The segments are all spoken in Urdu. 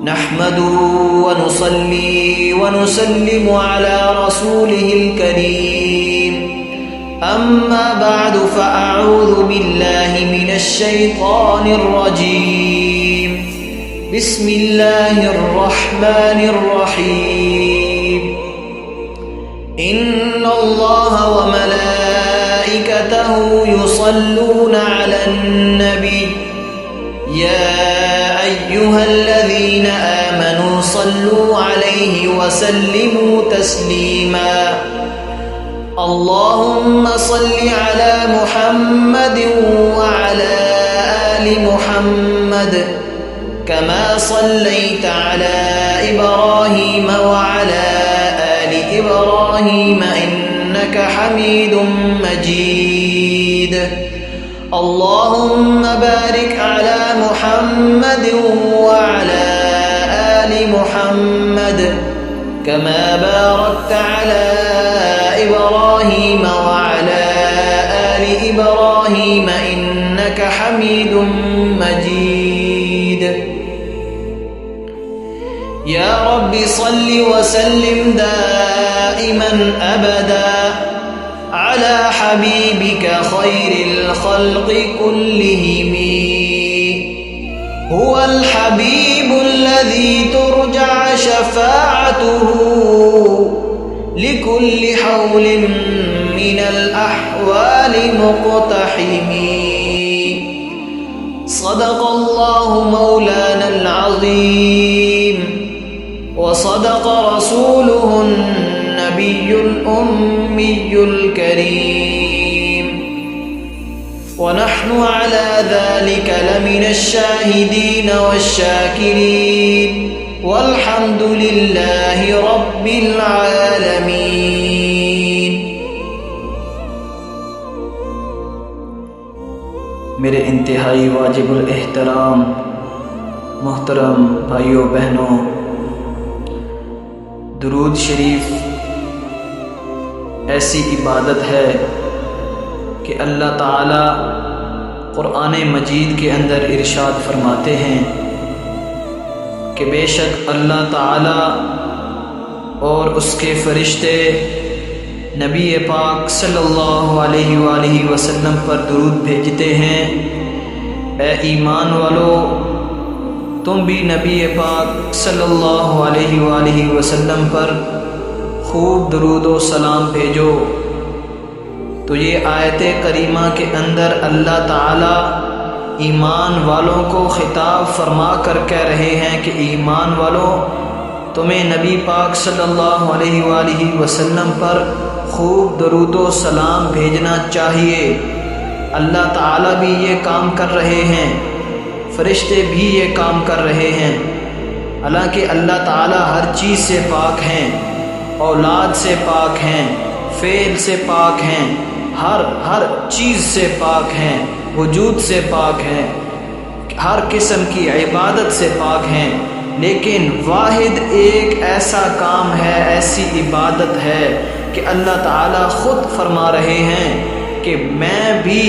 نحمده ونصلي ونسلم على رسوله الكريم أما بعد فأعوذ بالله من الشيطان الرجيم بسم الله الرحمن الرحيم إن الله وملائكته يصلون على النبي يا أيها الذين آمنوا صلوا عليه وسلموا تسليما اللهم صل على محمد وعلى آل محمد كما صليت على إبراهيم وعلى آل إبراهيم إنك حميد مجيد اللهم بارك على محمد وعلى آل محمد كما باركت على إبراهيم وعلى آل إبراهيم إنك حميد مجيد يا رب صل وسلم دائما أبدا على حبيبك خير الخلق كلهم هو الحبيب الذي ترجع شفاعته لكل حول من الأحوال مقتحم صدق الله مولانا العظيم وصدق رسوله النبي الأمي الكريم ونحن على ذلك لمن الشاهدين والشاكرين والحمد لله رب العالمين. میرے انتہائی واجب الاحترام محترم بھائیوں بہنوں، درود شریف ایسی عبادت ہے کہ اللہ تعالی قرآن مجید کے اندر ارشاد فرماتے ہیں کہ بے شک اللہ تعالی اور اس کے فرشتے نبی پاک صلی اللہ علیہ وآلہ وسلم پر درود بھیجتے ہیں۔ اے ایمان والو، تم بھی نبی پاک صلی اللہ علیہ وآلہ وسلم پر خوب درود و سلام بھیجو۔ تو یہ آیت کریمہ کے اندر اللہ تعالی ایمان والوں کو خطاب فرما کر کہہ رہے ہیں کہ ایمان والوں، تمہیں نبی پاک صلی اللہ علیہ وآلہ وسلم پر خوب درود و سلام بھیجنا چاہیے۔ اللہ تعالی بھی یہ کام کر رہے ہیں، فرشتے بھی یہ کام کر رہے ہیں۔ حالانکہ اللہ تعالی ہر چیز سے پاک ہیں، اولاد سے پاک ہیں، فعل سے پاک ہیں، ہر چیز سے پاک ہیں، وجود سے پاک ہیں، ہر قسم کی عبادت سے پاک ہیں، لیکن واحد ایک ایسا کام ہے، ایسی عبادت ہے کہ اللہ تعالی خود فرما رہے ہیں کہ میں بھی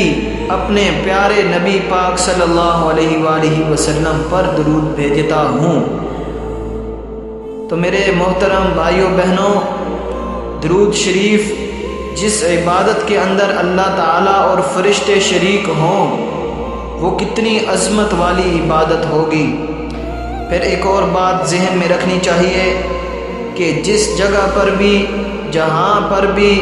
اپنے پیارے نبی پاک صلی اللہ علیہ وآلہ وسلم پر درود بھیجتا ہوں۔ تو میرے محترم بھائیوں بہنوں، درود شریف جس عبادت کے اندر اللہ تعالیٰ اور فرشتے شریک ہوں، وہ کتنی عظمت والی عبادت ہوگی۔ پھر ایک اور بات ذہن میں رکھنی چاہیے کہ جس جگہ پر بھی، جہاں پر بھی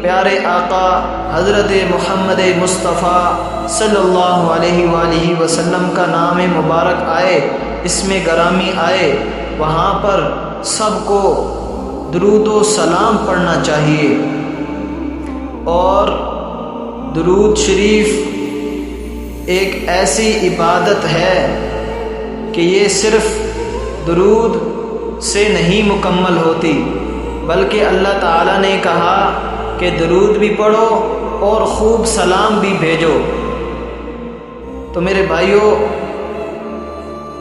پیارے آقا حضرت محمد مصطفیٰ صلی اللہ علیہ وآلہ وسلم کا نام مبارک آئے، اسم گرامی آئے، وہاں پر سب کو درود و سلام پڑھنا چاہیے۔ اور درود شریف ایک ایسی عبادت ہے کہ یہ صرف درود سے نہیں مکمل ہوتی، بلکہ اللہ تعالیٰ نے کہا کہ درود بھی پڑھو اور خوب سلام بھی بھیجو۔ تو میرے بھائیوں،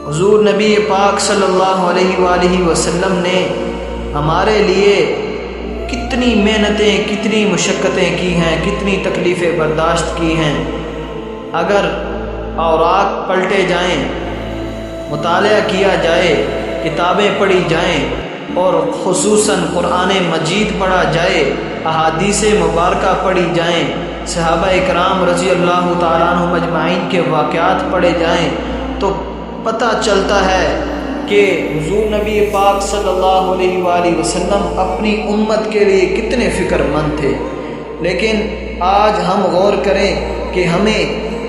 حضور نبی پاک صلی اللہ علیہ وآلہ وسلم نے ہمارے لیے کتنی محنتیں، کتنی مشقتیں کی ہیں، کتنی تکلیفیں برداشت کی ہیں۔ اگر اوراق پلٹے جائیں، مطالعہ کیا جائے کتابیں پڑھی جائیں اور خصوصاً قرآن مجید پڑھا جائے، احادیث مبارکہ پڑھی جائیں، صحابہ اکرام رضی اللہ تعالیٰ عنہم اجمعین کے واقعات پڑھے جائیں، تو پتہ چلتا ہے کہ حضور نبی پاک صلی اللہ علیہ وآلہ وسلم اپنی امت کے لیے کتنے فکر مند تھے۔ لیکن آج ہم غور کریں کہ ہمیں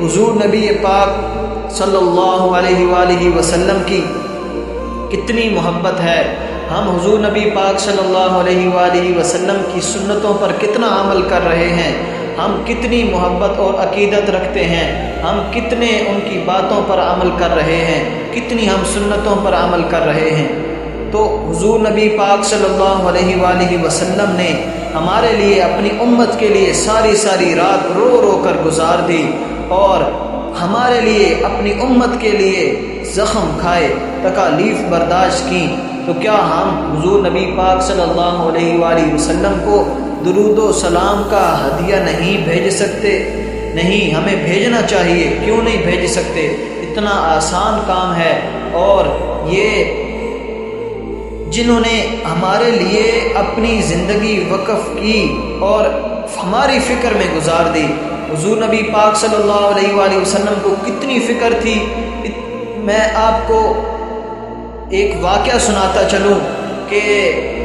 حضور نبی پاک صلی اللہ علیہ وآلہ وسلم کی کتنی محبت ہے، ہم حضور نبی پاک صلی اللہ علیہ وآلہ وسلم کی سنتوں پر کتنا عمل کر رہے ہیں، ہم کتنی محبت اور عقیدت رکھتے ہیں، ہم کتنے ان کی باتوں پر عمل کر رہے ہیں، کتنی ہم سنتوں پر عمل کر رہے ہیں۔ تو حضور نبی پاک صلی اللہ علیہ وآلہ وسلم نے ہمارے لیے، اپنی امت کے لیے ساری رات رو رو کر گزار دی، اور ہمارے لیے، اپنی امت کے لیے زخم کھائے، تکالیف برداشت کی۔ تو کیا ہم حضور نبی پاک صلی اللہ علیہ وآلہ وسلم کو درود و سلام کا ہدیہ نہیں بھیج سکتے؟ نہیں، ہمیں بھیجنا چاہیے۔ کیوں نہیں بھیج سکتے؟ اتنا آسان کام ہے، اور یہ جنہوں نے ہمارے لیے اپنی زندگی وقف کی اور ہماری فکر میں گزار دی، حضور نبی پاک صلی اللہ علیہ وآلہ وسلم کو کتنی فکر تھی۔ میں آپ کو ایک واقعہ سناتا چلوں کہ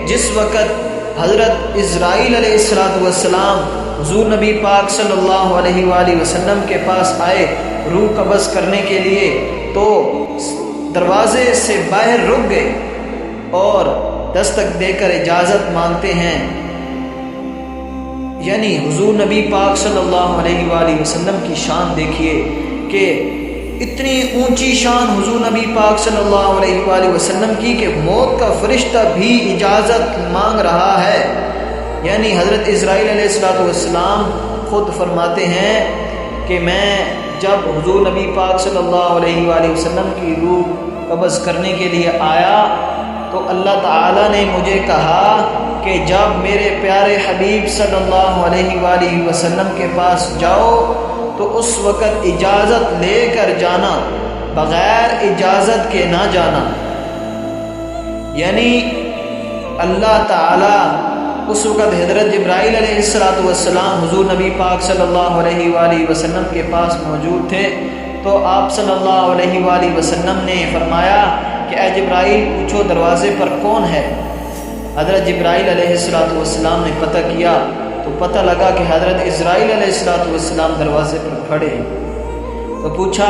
جس وقت حضرت اسرائیل علیہ السلام حضور نبی پاک صلی اللہ علیہ وآلہ وسلم کے پاس آئے روح قبض کرنے کے لیے، تو دروازے سے باہر رک گئے اور دستک دے کر اجازت مانگتے ہیں۔ یعنی حضور نبی پاک صلی اللہ علیہ وآلہ وسلم کی شان دیکھیے کہ اتنی اونچی شان حضور نبی پاک صلی اللہ علیہ وآلہ وسلم کی کہ موت کا فرشتہ بھی اجازت مانگ رہا ہے۔ یعنی حضرت اسرائیل علیہ السلام خود فرماتے ہیں کہ میں جب حضور نبی پاک صلی اللہ علیہ وآلہ وسلم کی روح قبض کرنے کے لیے آیا تو اللہ تعالیٰ نے مجھے کہا کہ جب میرے پیارے حبیب صلی اللہ علیہ وآلہ وسلم کے پاس جاؤ تو اس وقت اجازت لے کر جانا، بغیر اجازت کے نہ جانا۔ یعنی اللہ تعالیٰ اس وقت حضرت جبرائیل علیہ السلام حضور نبی پاک صلی اللہ علیہ وآلہ وسلم کے پاس موجود تھے، تو آپ صلی اللہ علیہ وآلہ وسلم نے فرمایا کہ اے جبرائیل پوچھو دروازے پر کون ہے۔ حضرت جبرائیل علیہ السلام نے پتہ کیا تو پتہ لگا کہ حضرت اسرائیل علیہ السلام دروازے پر کھڑے ہیں۔ تو پوچھا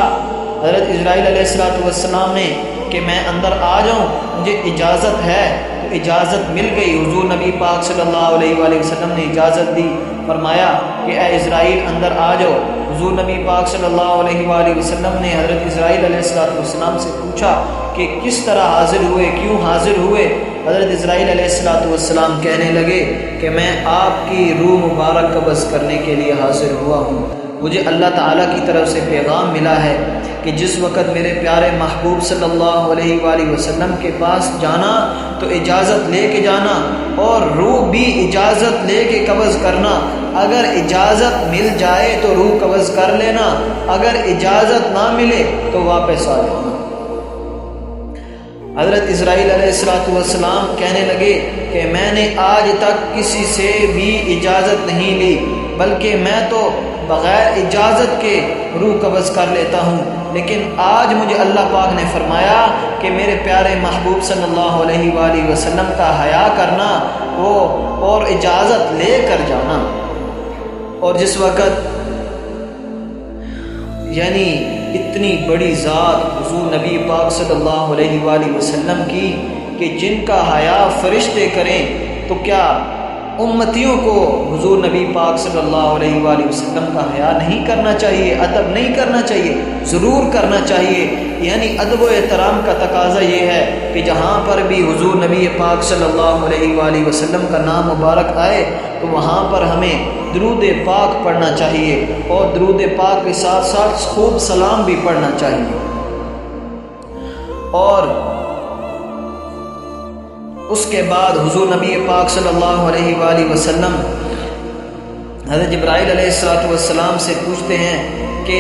حضرت اسرائیل علیہ السلام نے کہ میں اندر آ جاؤں، مجھے اجازت ہے؟ تو اجازت مل گئی۔ حضور نبی پاک صلی اللہ علیہ وآلہ وسلم نے اجازت دی، فرمایا کہ اے اسرائیل اندر آ جاؤ۔ حضور نبی پاک صلی اللہ علیہ وآلہ وسلم نے حضرت اسرائیل علیہ السلام سے پوچھا کہ کس طرح حاضر ہوئے، کیوں حاضر ہوئے؟ حضرت اسرائیل علیہ السلام کہنے لگے کہ میں آپ کی روح مبارک قبض کرنے کے لیے حاضر ہوا ہوں۔ مجھے اللہ تعالیٰ کی طرف سے پیغام ملا ہے کہ جس وقت میرے پیارے محبوب صلی اللہ علیہ وآلہ وسلم کے پاس جانا تو اجازت لے کے جانا، اور روح بھی اجازت لے کے قبض کرنا۔ اگر اجازت مل جائے تو روح قبض کر لینا، اگر اجازت نہ ملے تو واپس آ جانا۔ حضرت اسرائیل علیہ السلام کہنے لگے کہ میں نے آج تک کسی سے بھی اجازت نہیں لی، بلکہ میں تو بغیر اجازت کے روح قبض کر لیتا ہوں، لیکن آج مجھے اللہ پاک نے فرمایا کہ میرے پیارے محبوب صلی اللہ علیہ وآلہ وسلم کا حیا کرنا وہ اور اجازت لے کر جانا۔ اور جس وقت یعنی اتنی بڑی ذات حضور نبی پاک صلی اللہ علیہ وآلہ وسلم کی کہ جن کا حیا فرشتے کریں، تو کیا امتیوں کو حضور نبی پاک صلی اللہ علیہ وآلہ وسلم کا حیا نہیں کرنا چاہیے، ادب نہیں کرنا چاہیے؟ ضرور کرنا چاہیے۔ یعنی ادب و احترام کا تقاضا یہ ہے کہ جہاں پر بھی حضور نبی پاک صلی اللہ علیہ وآلہ وسلم کا نام مبارک آئے تو وہاں پر ہمیں درود پاک پڑھنا چاہیے، اور درود پاک کے ساتھ ساتھ خوب سلام بھی پڑھنا چاہیے۔ اور اس کے بعد حضور نبی پاک صلی اللہ علیہ وآلہ وسلم حضرت جبرائیل علیہ السلام سے پوچھتے ہیں کہ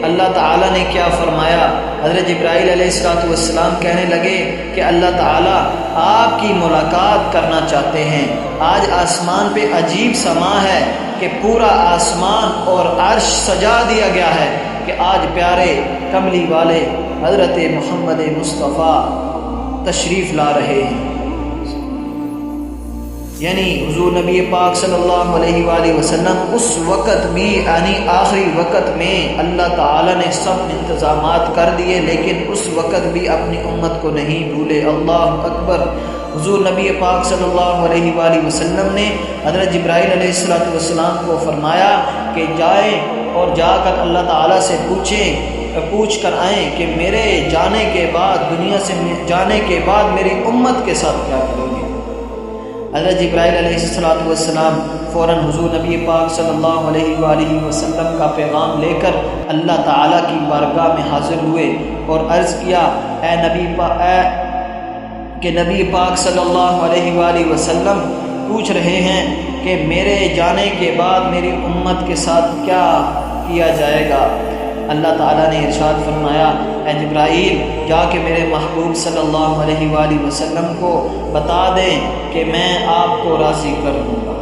اللہ تعالیٰ نے کیا فرمایا؟ حضرت جبرائیل علیہ السلام کہنے لگے کہ اللہ تعالیٰ آپ کی ملاقات کرنا چاہتے ہیں۔ آج آسمان پہ عجیب سما ہے کہ پورا آسمان اور عرش سجا دیا گیا ہے کہ آج پیارے کملی والے حضرت محمد مصطفیٰ تشریف لا رہے ہیں۔ یعنی حضور نبی پاک صلی اللہ علیہ وآلہ وسلم اس وقت بھی یعنی آخری وقت میں اللہ تعالیٰ نے سب انتظامات کر دیے، لیکن اس وقت بھی اپنی امت کو نہیں بھولے۔ اللہ اکبر۔ حضور نبی پاک صلی اللہ علیہ وآلہ وسلم نے حضرت جبرائیل علیہ السلام کو فرمایا کہ جائیں اور جا کر اللہ تعالیٰ سے پوچھ کر آئیں کہ میرے جانے کے بعد، دنیا سے جانے کے بعد میری امت کے ساتھ کیا کریں گے۔ حضرت جبرائیل علیہ السلام فوراً حضور نبی پاک صلی اللہ علیہ وآلہ وسلم کا پیغام لے کر اللہ تعالیٰ کی بارگاہ میں حاضر ہوئے اور عرض کیا، کہ نبی پاک صلی اللہ علیہ وآلہ وسلم پوچھ رہے ہیں کہ میرے جانے کے بعد میری امت کے ساتھ کیا کیا جائے گا۔ اللہ تعالیٰ نے ارشاد فرمایا، اے جبرائیل جا کے میرے محبوب صلی اللہ علیہ وآلہ وسلم کو بتا دیں کہ میں آپ کو راضی کر دوں گا،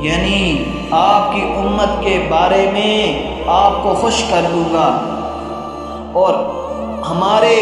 یعنی آپ کی امت کے بارے میں آپ کو خوش کر دوں گا، اور ہمارے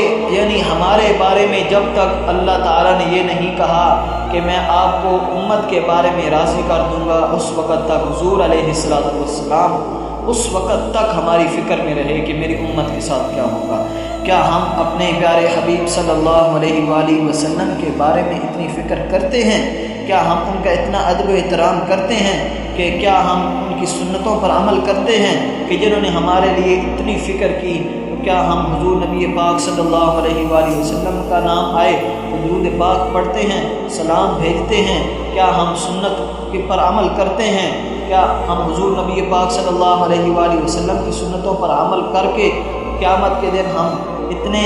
بارے میں جب تک اللہ تعالیٰ نے یہ نہیں کہا کہ میں آپ کو امت کے بارے میں راضی کر دوں گا، اس وقت تک حضور علیہ السلام اس وقت تک ہماری فکر میں رہے کہ میری امت کے ساتھ کیا ہوگا۔ کیا ہم اپنے پیارے حبیب صلی اللہ علیہ وآلہ وسلم کے بارے میں اتنی فکر کرتے ہیں؟ کیا ہم ان کا اتنا ادب و احترام کرتے ہیں کہ کیا ہم ان کی سنتوں پر عمل کرتے ہیں کہ جنہوں نے ہمارے لیے اتنی فکر کی؟ کیا ہم حضور نبی پاک صلی اللہ علیہ وآلہ وسلم کا نام آئے تو درود پاک پڑھتے ہیں، سلام بھیجتے ہیں؟ کیا ہم سنت کے پر عمل کرتے ہیں؟ کیا ہم حضور نبی پاک صلی اللہ علیہ وآلہ وسلم کی سنتوں پر عمل کر کے قیامت کے دن ہم اتنے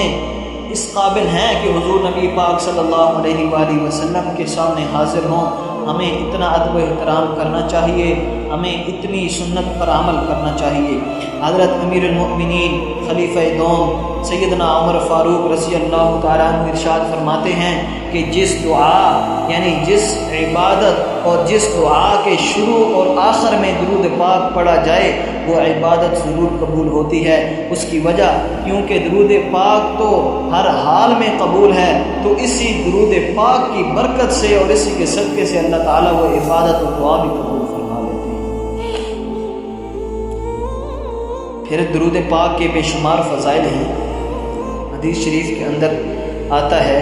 اس قابل ہیں کہ حضور نبی پاک صلی اللہ علیہ وآلہ وسلم کے سامنے حاضر ہوں؟ ہمیں اتنا ادب و احترام کرنا چاہیے، ہمیں اتنی سنت پر عمل کرنا چاہیے۔ حضرت امیر المؤمنین خلیفہ دوم سیدنا عمر فاروق رضی اللہ تعالیٰ عنہ ارشاد فرماتے ہیں کہ جس دعا یعنی جس عبادت اور جس دعا کے شروع اور آخر میں درود پاک پڑھا جائے وہ عبادت ضرور قبول ہوتی ہے۔ اس کی وجہ کیونکہ درود پاک تو ہر حال میں قبول ہے، تو اسی درود پاک کی برکت سے اور اسی کے صدقے سے اللہ تعالیٰ وہ عبادت اور دعا بھی قبول فرما لیتے ہیں۔ پھر درود پاک کے بے شمار فضائل ہیں۔ حدیث شریف کے اندر آتا ہے،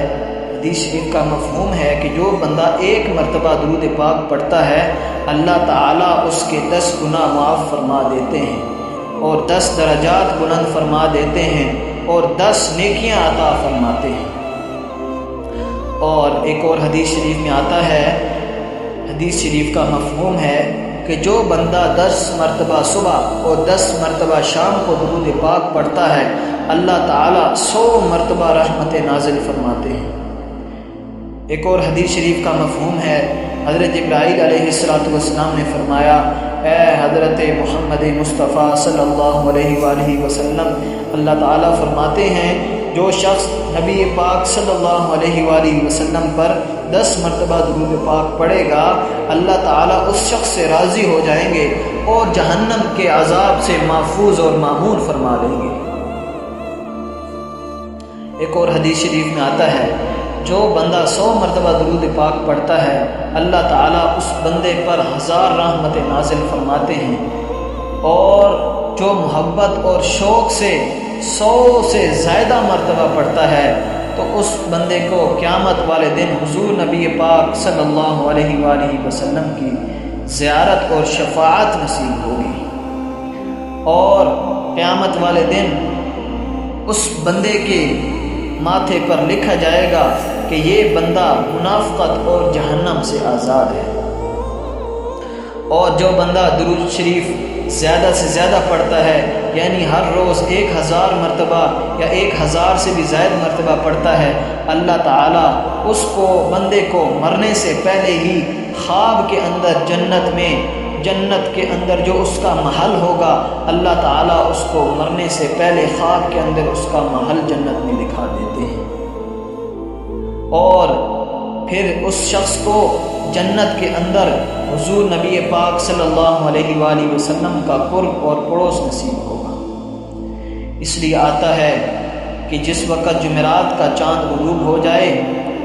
حدیث شریف کا مفہوم ہے کہ جو بندہ ایک مرتبہ درود پاک پڑھتا ہے اللہ تعالیٰ اس کے 10 گناہ معاف فرما دیتے ہیں اور 10 درجات بلند فرما دیتے ہیں اور 10 نیکیاں عطا فرماتے ہیں۔ اور ایک اور حدیث شریف میں آتا ہے، حدیث شریف کا مفہوم ہے کہ جو بندہ 10 مرتبہ صبح اور 10 مرتبہ شام کو درود پاک پڑھتا ہے اللہ تعالیٰ 100 مرتبہ رحمت نازل فرماتے ہیں۔ ایک اور حدیث شریف کا مفہوم ہے، حضرت جبرائیل علیہ السلام نے فرمایا، اے حضرت محمد مصطفیٰ صلی اللہ علیہ وآلہ وسلم، اللہ تعالیٰ فرماتے ہیں جو شخص نبی پاک صلی اللہ علیہ وآلہ وسلم پر 10 مرتبہ درود پاک پڑھے گا اللہ تعالیٰ اس شخص سے راضی ہو جائیں گے اور جہنم کے عذاب سے محفوظ اور معمون فرما دیں گے۔ ایک اور حدیث شریف میں آتا ہے جو بندہ 100 مرتبہ درود پاک پڑھتا ہے اللہ تعالیٰ اس بندے پر 1000 رحمت نازل فرماتے ہیں، اور جو محبت اور شوق سے 100 سے زیادہ مرتبہ پڑھتا ہے تو اس بندے کو قیامت والے دن حضور نبی پاک صلی اللہ علیہ وآلہ وسلم کی زیارت اور شفاعت نصیب ہوگی، اور قیامت والے دن اس بندے کے ماتھے پر لکھا جائے گا کہ یہ بندہ منافقت اور جہنم سے آزاد ہے۔ اور جو بندہ درود شریف زیادہ سے زیادہ پڑھتا ہے یعنی ہر روز 1000 مرتبہ یا 1000 سے بھی زائد مرتبہ پڑھتا ہے اللہ تعالیٰ اس کو بندے کو مرنے سے پہلے ہی خواب کے اندر جنت میں جنت کے اندر جو اس کا محل ہوگا، اللہ تعالیٰ اس کو مرنے سے پہلے خواب کے اندر اس کا محل جنت میں دکھا دیتے ہیں، اور پھر اس شخص کو جنت کے اندر حضور نبی پاک صلی اللہ علیہ وآلہ وسلم کا قرب اور پڑوس نصیب ہوگا۔ اس لیے آتا ہے کہ جس وقت جمعرات کا چاند غروب ہو جائے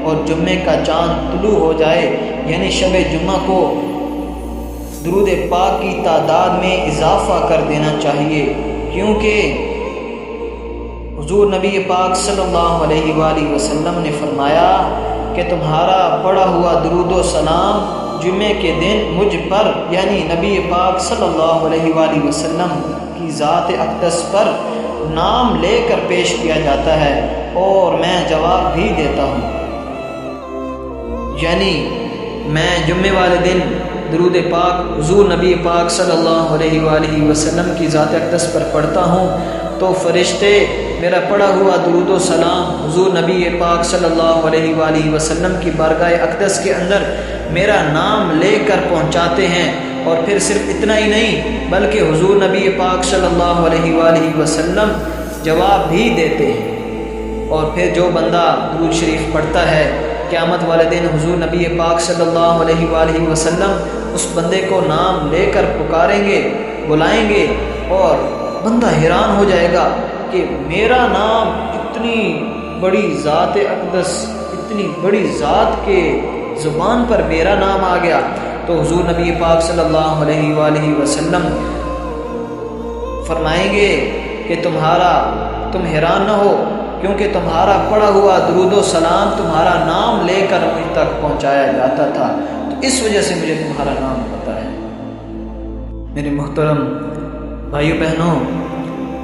اور جمعے کا چاند طلوع ہو جائے، یعنی شب جمعہ کو درود پاک کی تعداد میں اضافہ کر دینا چاہیے، کیونکہ حضور نبی پاک صلی اللہ علیہ وآلہ وسلم نے فرمایا کہ تمہارا پڑھا ہوا درود و سلام جمعے کے دن مجھ پر، یعنی نبی پاک صلی اللہ علیہ وآلہ وسلم کی ذات اقدس پر نام لے کر پیش کیا جاتا ہے اور میں جواب بھی دیتا ہوں۔ یعنی میں جمعے والے دن درود پاک حضور نبی پاک صلی اللہ علیہ وآلہ وسلم کی ذات اقدس پر پڑھتا ہوں تو فرشتے میرا پڑھا ہوا درود و سلام حضور نبی پاک صلی اللہ علیہ وآلہ وسلم کی بارگاہ اقدس کے اندر میرا نام لے کر پہنچاتے ہیں، اور پھر صرف اتنا ہی نہیں بلکہ حضور نبی پاک صلی اللہ علیہ وآلہ وسلم جواب بھی دیتے ہیں۔ اور پھر جو بندہ درود شریف پڑھتا ہے، قیامت والے دن حضور نبی پاک صلی اللہ علیہ وآلہ وسلم اس بندے کو نام لے کر پکاریں گے، بلائیں گے، اور بندہ حیران ہو جائے گا کہ میرا نام اتنی بڑی ذات اقدس، اتنی بڑی ذات کے زبان پر میرا نام آ گیا۔ تو حضور نبی پاک صلی اللہ علیہ وآلہ وسلم فرمائیں گے کہ تم حیران نہ ہو، کیونکہ تمہارا پڑھا ہوا درود و سلام تمہارا نام لے کر مجھ تک پہنچایا جاتا تھا، تو اس وجہ سے مجھے تمہارا نام پتہ ہے۔ میرے محترم بھائیو بہنوں،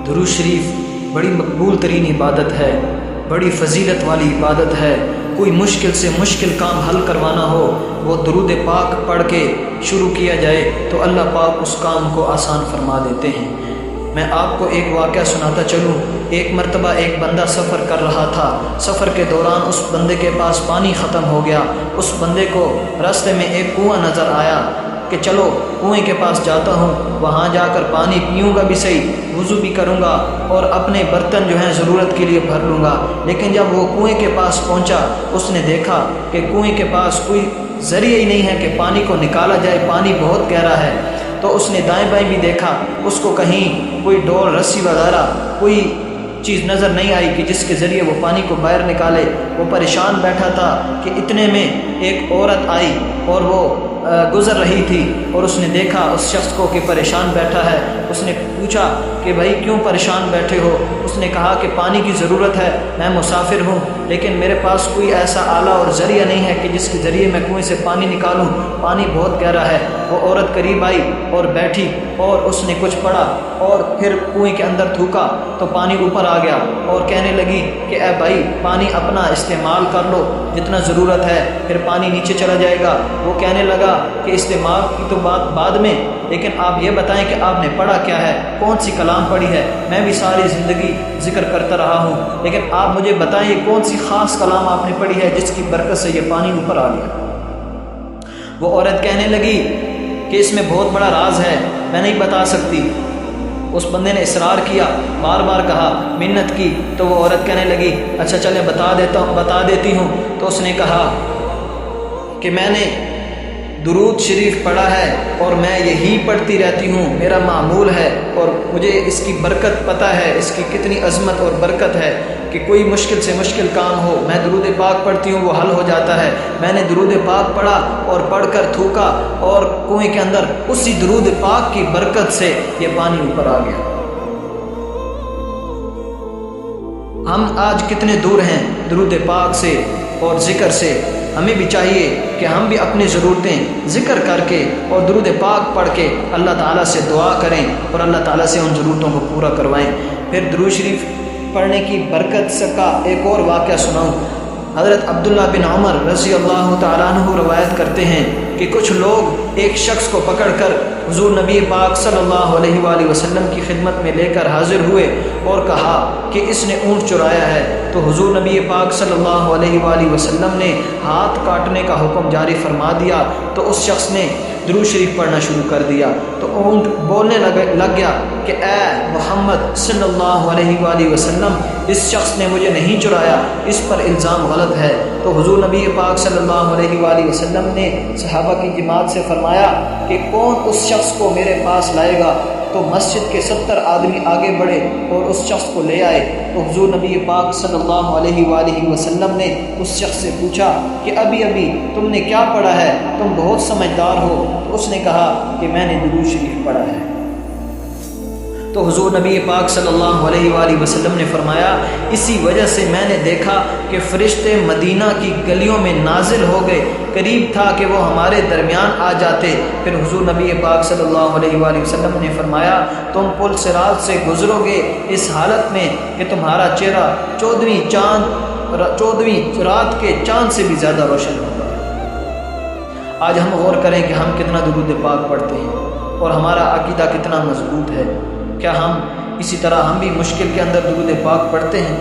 درود شریف بڑی مقبول ترین عبادت ہے، بڑی فضیلت والی عبادت ہے۔ کوئی مشکل سے مشکل کام حل کروانا ہو، وہ درود پاک پڑھ کے شروع کیا جائے تو اللہ پاک اس کام کو آسان فرما دیتے ہیں۔ میں آپ کو ایک واقعہ سناتا چلوں۔ ایک مرتبہ ایک بندہ سفر کر رہا تھا، سفر کے دوران اس بندے کے پاس پانی ختم ہو گیا۔ اس بندے کو راستے میں ایک کنواں نظر آیا کہ چلو کنویں کے پاس جاتا ہوں، وہاں جا کر پانی پیوں گا بھی صحیح، وضو بھی کروں گا اور اپنے برتن جو ہیں ضرورت کے لیے بھر لوں گا۔ لیکن جب وہ کنویں کے پاس پہنچا، اس نے دیکھا کہ کنویں کے پاس کوئی ذریعہ ہی نہیں ہے کہ پانی کو نکالا جائے، پانی بہت گہرا ہے۔ تو اس نے دائیں بائیں بھی دیکھا، اس کو کہیں کوئی ڈول رسی وغیرہ کوئی چیز نظر نہیں آئی کہ جس کے ذریعے وہ پانی کو باہر نکالے۔ وہ پریشان بیٹھا تھا کہ اتنے میں ایک عورت آئی اور وہ گزر رہی تھی، اور اس نے دیکھا اس شخص کو کہ پریشان بیٹھا ہے۔ اس نے پوچھا کہ بھائی کیوں پریشان بیٹھے ہو؟ اس نے کہا کہ پانی کی ضرورت ہے، میں مسافر ہوں لیکن میرے پاس کوئی ایسا آلہ اور ذریعہ نہیں ہے کہ جس کے ذریعے میں کنویں سے پانی نکالوں، پانی بہت گہرا ہے۔ وہ عورت قریب آئی اور بیٹھی اور اس نے کچھ پڑھا اور پھر کنویں کے اندر تھوکا تو پانی اوپر آ گیا، اور کہنے لگی کہ اے بھائی پانی اپنا استعمال کر لو جتنا ضرورت ہے، پھر پانی نیچے چلا جائے گا۔ وہ کہنے لگا کہ استعمال کی تو بات بعد میں، لیکن آپ یہ بتائیں کہ آپ نے پڑھا کیا ہے، کون سی کلام پڑھی ہے؟ میں بھی ساری زندگی ذکر کرتا رہا ہوں، لیکن آپ مجھے بتائیں کون سی خاص کلام آپ نے پڑھی ہے جس کی برکت سے یہ پانی اوپر آ گیا؟ وہ عورت کہنے لگی کہ اس میں بہت بڑا راز ہے، میں نہیں بتا سکتی۔ اس بندے نے اصرار کیا، بار بار کہا، منت کی، تو وہ عورت کہنے لگی اچھا چلے بتا دیتی ہوں۔ تو اس نے کہا کہ میں نے درود شریف پڑھا ہے اور میں یہی پڑھتی رہتی ہوں، میرا معمول ہے، اور مجھے اس کی برکت پتہ ہے، اس کی کتنی عظمت اور برکت ہے کہ کوئی مشکل سے مشکل کام ہو میں درود پاک پڑھتی ہوں، وہ حل ہو جاتا ہے۔ میں نے درود پاک پڑھا اور پڑھ کر تھوکا اور کنویں کے اندر اسی درود پاک کی برکت سے یہ پانی اوپر آ گیا۔ ہم آج کتنے دور ہیں درود پاک سے اور ذکر سے۔ ہمیں بھی چاہیے کہ ہم بھی اپنی ضرورتیں ذکر کر کے اور درود پاک پڑھ کے اللہ تعالیٰ سے دعا کریں اور اللہ تعالیٰ سے ان ضرورتوں کو پورا کروائیں۔ پھر درود شریف پڑھنے کی برکت کا ایک اور واقعہ سناؤں۔ حضرت عبداللہ بن عمر رضی اللہ تعالیٰ عنہ روایت کرتے ہیں کہ کچھ لوگ ایک شخص کو پکڑ کر حضور نبی پاک صلی اللہ علیہ وآلہ وسلم کی خدمت میں لے کر حاضر ہوئے اور کہا کہ اس نے اونٹ چرایا ہے، تو حضور نبی پاک صلی اللہ علیہ وآلہ وسلم نے ہاتھ کاٹنے کا حکم جاری فرما دیا۔ تو اس شخص نے درود شریف پڑھنا شروع کر دیا، تو اونٹ بولنے لگ گیا کہ اے محمد صلی اللہ علیہ وآلہ وسلم، اس شخص نے مجھے نہیں چرایا، اس پر الزام غلط ہے۔ تو حضور نبی پاک صلی اللہ علیہ وآلہ وسلم نے صحابہ کی جماعت سے فرمایا کہ کون اس شخص کو میرے پاس لائے گا؟ تو مسجد کے 70 آدمی آگے بڑھے اور اس شخص کو لے آئے۔ تو حضور نبی پاک صلی اللہ علیہ وآلہ وسلم نے اس شخص سے پوچھا کہ ابھی تم نے کیا پڑھا ہے؟ تم بہت سمجھدار ہو۔ تو اس نے کہا کہ میں نے درود شریف پڑھا ہے۔ تو حضور نبی پاک صلی اللہ علیہ وآلہ وسلم نے فرمایا اسی وجہ سے میں نے دیکھا کہ فرشتے مدینہ کی گلیوں میں نازل ہو گئے، قریب تھا کہ وہ ہمارے درمیان آ جاتے۔ پھر حضور نبی پاک صلی اللہ علیہ وآلہ وسلم نے فرمایا تم پل صراط سے گزرو گے اس حالت میں کہ تمہارا چہرہ 14ویں رات کے چاند سے بھی زیادہ روشن ہوگا۔ آج ہم غور کریں کہ ہم کتنا درود پاک پڑھتے ہیں اور ہمارا عقیدہ کتنا مضبوط ہے۔ کیا ہم اسی طرح ہم بھی مشکل کے اندر درود پاک پڑھتے ہیں؟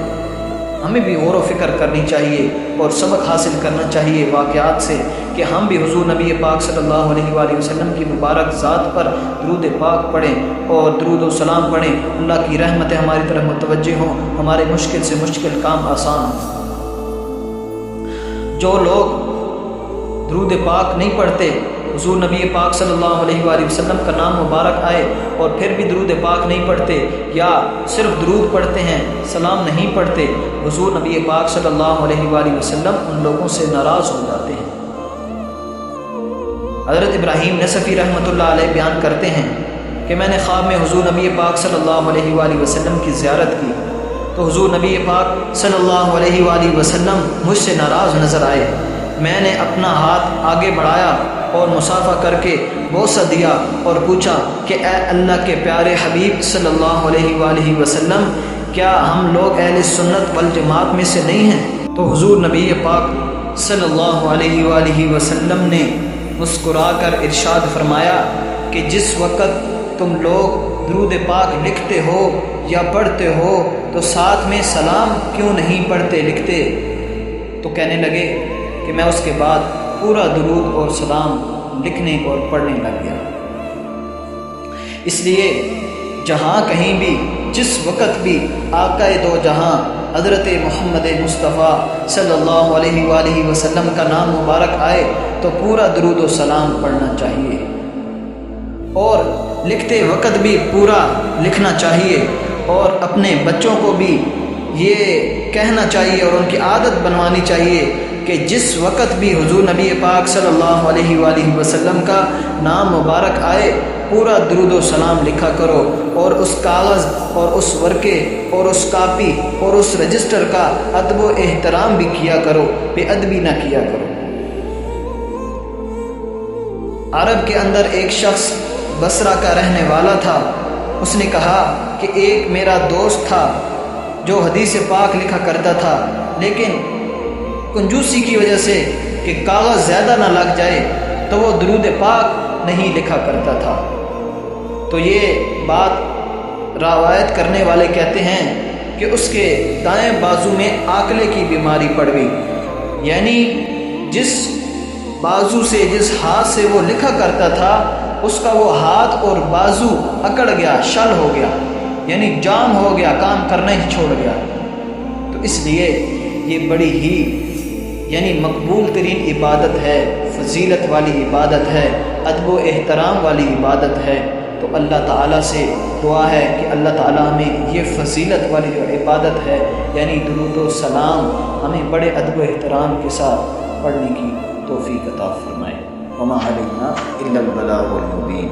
ہمیں بھی غور و فکر کرنی چاہیے اور سبق حاصل کرنا چاہیے واقعات سے کہ ہم بھی حضور نبی پاک صلی اللہ علیہ وآلہ وسلم کی مبارک ذات پر درود پاک پڑھیں اور درود و سلام پڑھیں۔ اللہ کی رحمتیں ہماری طرف متوجہ ہوں، ہمارے مشکل سے مشکل کام آسان ہوں۔ جو لوگ درود پاک نہیں پڑھتے، حضور نبی پاک صلی اللہ علیہ وآلہ وسلم کا نام مبارک آئے اور پھر بھی درود پاک نہیں پڑھتے یا صرف درود پڑھتے ہیں، سلام نہیں پڑھتے، حضور نبی پاک صلی اللہ علیہ وآلہ وسلم ان لوگوں سے ناراض ہو جاتے ہیں۔ حضرت ابراہیم نصفی رحمۃ اللہ علیہ بیان کرتے ہیں کہ میں نے خواب میں حضور نبی پاک صلی اللہ علیہ وآلہ وسلم کی زیارت کی، تو حضور نبی پاک صلی اللہ علیہ وآلہ وسلم مجھ سے ناراض نظر آئے۔ میں نے اپنا ہاتھ آگے بڑھایا اور مصافحہ کر کے بوسہ دیا اور پوچھا کہ اے اللہ کے پیارے حبیب صلی اللہ علیہ وآلہ وسلم، کیا ہم لوگ اہل سنت والجماعت میں سے نہیں ہیں؟ تو حضور نبی پاک صلی اللہ علیہ وآلہ وسلم نے مسکرا کر ارشاد فرمایا کہ جس وقت تم لوگ درود پاک لکھتے ہو یا پڑھتے ہو تو ساتھ میں سلام کیوں نہیں پڑھتے لکھتے؟ تو کہنے لگے کہ میں اس کے بعد پورا درود اور سلام لکھنے اور پڑھنے لگ گیا۔ اس لیے جہاں کہیں بھی جس وقت بھی آقا دو جہاں حضرت محمد مصطفیٰ صلی اللہ علیہ وآلہ وسلم کا نام مبارک آئے تو پورا درود و سلام پڑھنا چاہیے اور لکھتے وقت بھی پورا لکھنا چاہیے، اور اپنے بچوں کو بھی یہ کہنا چاہیے اور ان کی عادت بنوانی چاہیے کہ جس وقت بھی حضور نبی پاک صلی اللہ علیہ وآلہ وسلم کا نام مبارک آئے پورا درود و سلام لکھا کرو، اور اس کاغذ اور اس ورقے اور اس کاپی اور اس رجسٹر کا ادب و احترام بھی کیا کرو، بے ادبی نہ کیا کرو۔ عرب کے اندر ایک شخص بصرہ کا رہنے والا تھا، اس نے کہا کہ ایک میرا دوست تھا جو حدیث پاک لکھا کرتا تھا، لیکن کنجوسی کی وجہ سے کہ کاغذ زیادہ نہ لگ جائے تو وہ درود پاک نہیں لکھا کرتا تھا۔ تو یہ بات روایت کرنے والے کہتے ہیں کہ اس کے دائیں بازو میں آکلے کی بیماری پڑ گئی، یعنی جس بازو سے جس ہاتھ سے وہ لکھا کرتا تھا اس کا وہ ہاتھ اور بازو اکڑ گیا، شل ہو گیا، یعنی جام ہو گیا، کام کرنا ہی چھوڑ گیا۔ تو اس لیے یہ بڑی ہی یعنی مقبول ترین عبادت ہے، فضیلت والی عبادت ہے، ادب و احترام والی عبادت ہے۔ تو اللہ تعالیٰ سے دعا ہے کہ اللہ تعالیٰ ہمیں یہ فضیلت والی جو عبادت ہے یعنی درود و سلام ہمیں بڑے ادب و احترام کے ساتھ پڑھنے کی توفیق عطا فرمائے۔ وما علینا الا البلاغ المبین۔